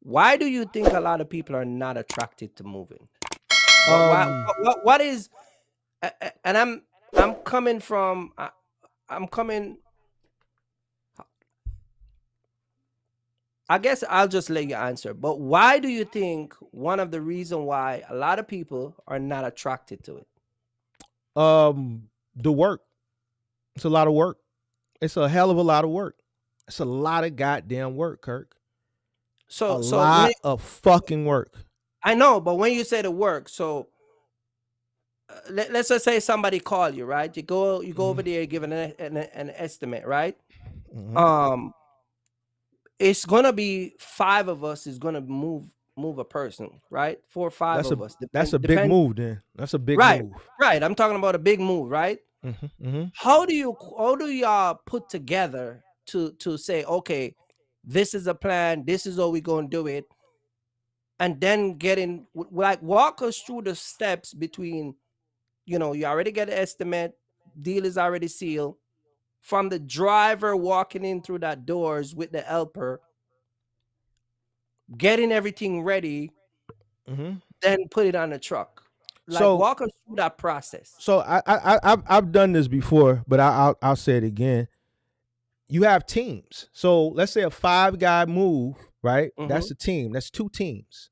Why do you think a lot of people are not attracted to moving? Um, What is? And I'm coming from. I'm coming. I guess I'll just let you answer. But why do you think one of the reason why a lot of people are not attracted to it? the work. It's a lot of work. It's a hell of a lot of work. It's a lot of goddamn work, Kirk. A So when lot of fucking work. I know, but when you say the work, so let's just say somebody call you, right? You go over Mhm, there, give an estimate, right? mhm. Um, it's gonna be five of us is gonna move a person, right? Four or five That's a of us, that's a big depend. move. Then that's a big Right, move. right. I'm talking about a big move, right? Hmm, hmm. How do y'all put together to say, okay, this is a plan, this is how we gonna do it, and then like walk us through the steps between, you already get an estimate, deal is already sealed, from the driver walking in through that doors with the helper, getting everything ready, Hmm. then put it on the truck. Like So walk us through that process. so I've done this before, but I'll say it again. You have teams. So let's say a 5 guy move, right? That's Hmm. a team. That's 2 teams,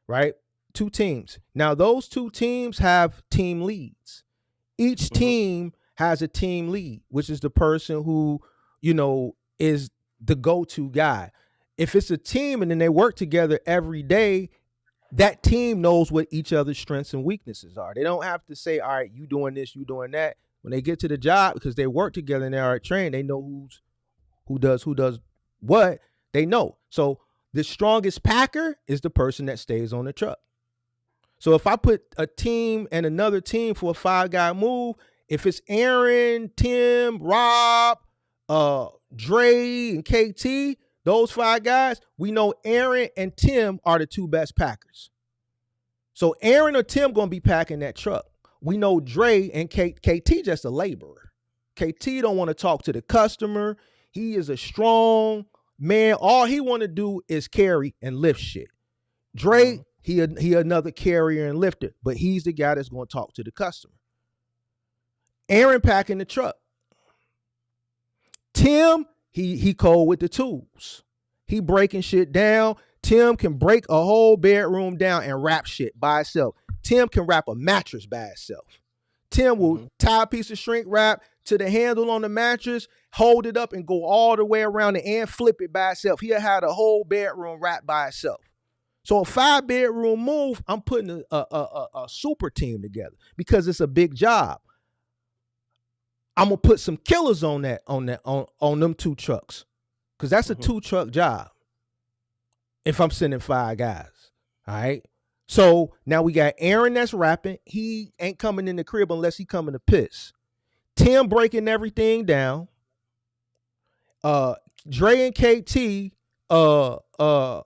right? 2 teams. Now those 2 teams have team leads. Each Hmm. team has a team lead, which is the person who, is the go-to guy. If it's a team and then they work together every day, that team knows what each other's strengths and weaknesses are. They don't have to say, all right, you doing this, you doing that. When they get to the job, because they work together and they are trained, they know who does what, they know. So the strongest packer is the person that stays on the truck. So if I put a team and another team for a 5 guy move, if it's Aaron, Tim, Rob, Dre, and KT, those 5 guys, we know Aaron and Tim are the 2 best packers. So Aaron or Tim gonna be packing that truck. We know Dre and KT just a laborer. KT don't want to talk to the customer. He is a strong man. All he want to do is carry and lift shit. Hmm. Dre, he another carrier and lifter, but he's the guy that's going to talk to the customer. Aaron packing the truck. Tim, he cold with the tools. He breaking shit down. Tim can break a whole bedroom down and wrap shit by itself. Tim can wrap a mattress by itself. Tim will Hmm. tie a piece of shrink wrap to the handle on the mattress, hold it up, and go all the way around it and flip it by itself. He'll have the whole bedroom wrapped by itself. So a 5 bedroom move, I'm putting a super team together because it's a big job. I'm gonna put some killers on them 2 trucks because that's a Hmm. 2 truck job. If I'm sending 5 guys, all right. So now we got Aaron that's rapping. He ain't coming in the crib unless he coming to piss. Tim breaking everything down. Uh, Dre and KT uh uh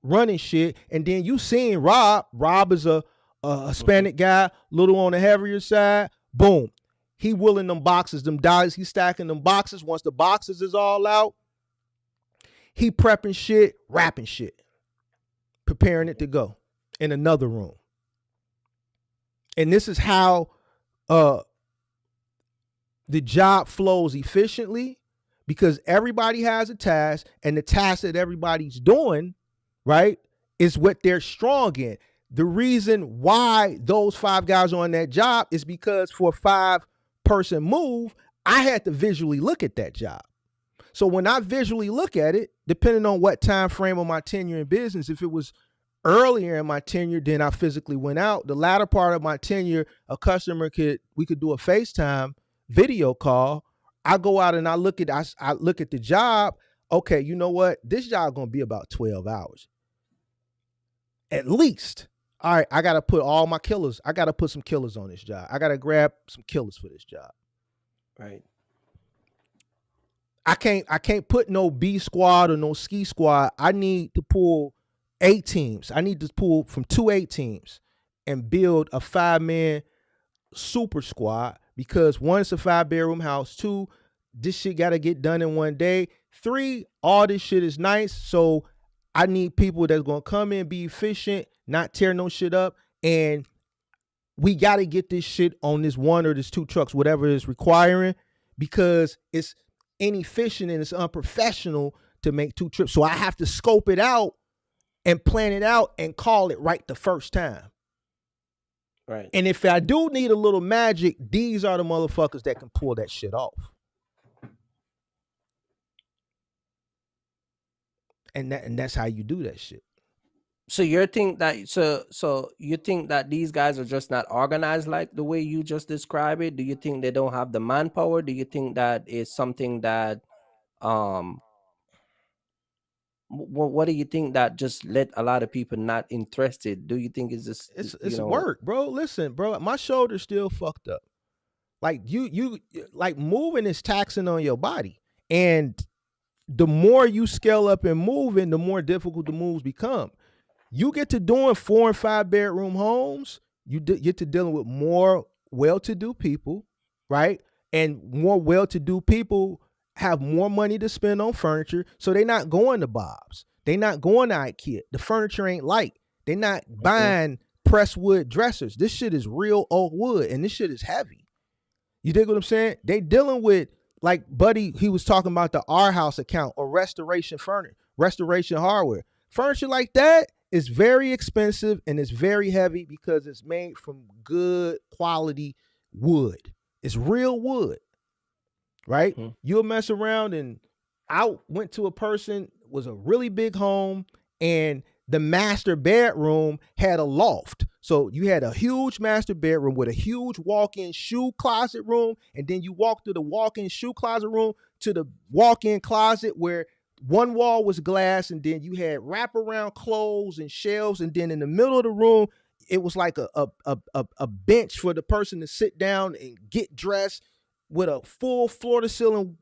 running shit, and then you seen Rob. Rob is a Hmm. Hispanic guy, little on the heavier side. Boom, he willing them boxes, them dollars. He stacking them boxes. Once the boxes is all out, he prepping shit, wrapping shit, preparing it to go in another room. And this is how uh the job flows efficiently because everybody has a task, and the task that everybody's doing, right, is what they're strong in. The reason why those 5 guys are on that job is because for a 5 person move, I had to visually look at that job. So when I visually look at it, depending on what time frame of my tenure in business, if it was earlier in my tenure, then I physically went out. The latter part of my tenure, we could do a FaceTime video call. I go out and I look at the job. Okay, you know what? This job gonna be about 12 hours at least. All right, I gotta put all my killers. I gotta put some killers on this job. I gotta grab some killers for this job. Right. I can't put no B squad or no ski squad. I need to pull 8 teams. I need to pull from 2 8 teams and build a 5 man super squad because one, it's a 5 bedroom house. Two, this shit gotta get done in one day. Three, all this shit is nice. So I need people that's gonna come in, be efficient, not tear no shit up, and we got to get this shit on this one or this two trucks, whatever it's requiring, because it's inefficient and it's unprofessional to make two trips. So I have to scope it out and plan it out and call it right the first time. Right. And if I do need a little magic, these are the motherfuckers that can pull that shit off. And that's how you do that shit. So you think that so you think that these guys are just not organized like the way you just described it? Do you think they don't have the manpower? Do you think that is something that what do you think that just let a lot of people not interested? Do you think it's just it's work, bro? Listen, bro, my shoulder's still fucked up. Like you like moving is taxing on your body, and the more you scale up and moving, the more difficult the moves become. You get to doing 4 and 5 bedroom homes, you get to dealing with more well-to-do people, right? And more well-to-do people have more money to spend on furniture, so they're not going to Bob's. They're not going to IKEA. The furniture ain't light. They're not buying pressed wood dressers. This shit is real oak wood, and this shit is heavy. You dig what I'm saying? They dealing with, like Buddy, he was talking about the R House account or restoration furniture, restoration hardware. Furniture like that is very expensive and it's very heavy because it's made from good quality wood. It's real wood, right? Mm-hmm. You'll mess around, and I went to a person, was a really big home, and the master bedroom had a loft. So you had a huge master bedroom with a huge walk-in shoe closet room, and then you walk through the walk-in shoe closet room to the walk-in closet where one wall was glass, and then you had wraparound clothes and shelves, and then in the middle of the room, it was like a bench for the person to sit down and get dressed, with a full floor-to-ceiling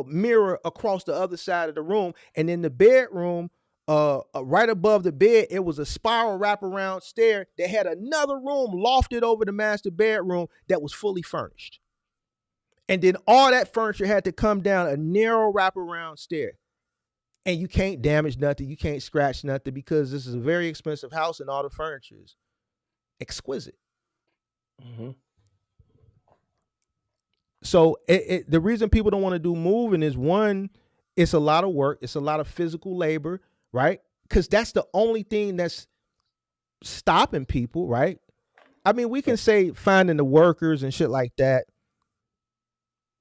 mirror across the other side of the room. And in the bedroom, right above the bed, it was a spiral wraparound stair that had another room lofted over the master bedroom that was fully furnished. And then all that furniture had to come down a narrow wraparound stair. And you can't damage nothing. You can't scratch nothing because this is a very expensive house and all the furniture is exquisite. Mm-hmm. So the reason people don't want to do moving is, one, it's a lot of work. It's a lot of physical labor, right? Because that's the only thing that's stopping people, right? I mean, we can say finding the workers and shit like that.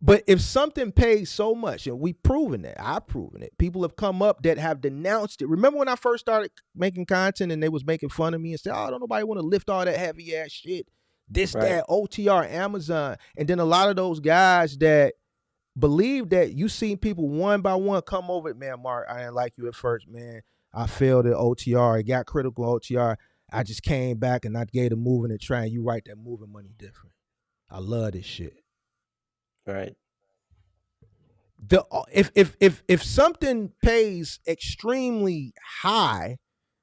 But if something pays so much, and we've proven that, I've proven it. People have come up that have denounced it. Remember when I first started making content and they was making fun of me and said, oh, don't nobody want to lift all that heavy ass shit. This, right, that, OTR, Amazon. And then a lot of those guys that believe that, you seen people one by one come over, man, Mark, I didn't like you at first, man. I failed at OTR. It got critical OTR. I just came back and I gave the moving a try, and you write that moving money different. I love this shit. Right. If something pays extremely high,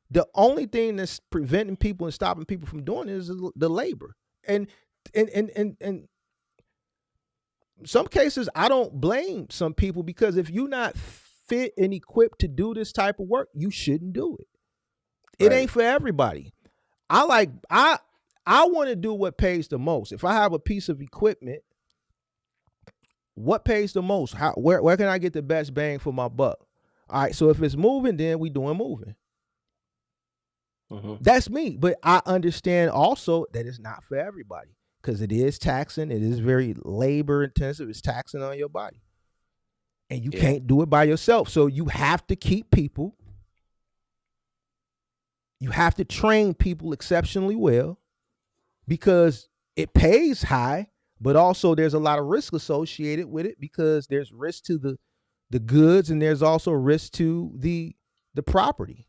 the only thing that's preventing people and stopping people from doing it is the labor. And in some cases, I don't blame some people, because if you're not fit and equipped to do this type of work, you shouldn't do it. It ain't for everybody. I want to do what pays the most. If I have a piece of equipment, what pays the most? Where can I get the best bang for my buck? All right, so if it's moving, then we doing moving. Mm-hmm. That's me. But I understand also that it's not for everybody, because it is taxing. It is very labor intensive. It's taxing on your body. And you can't do it by yourself. So you have to keep people. You have to train people exceptionally well, because it pays high, but also there's a lot of risk associated with it, because there's risk to the goods, and there's also risk to the property.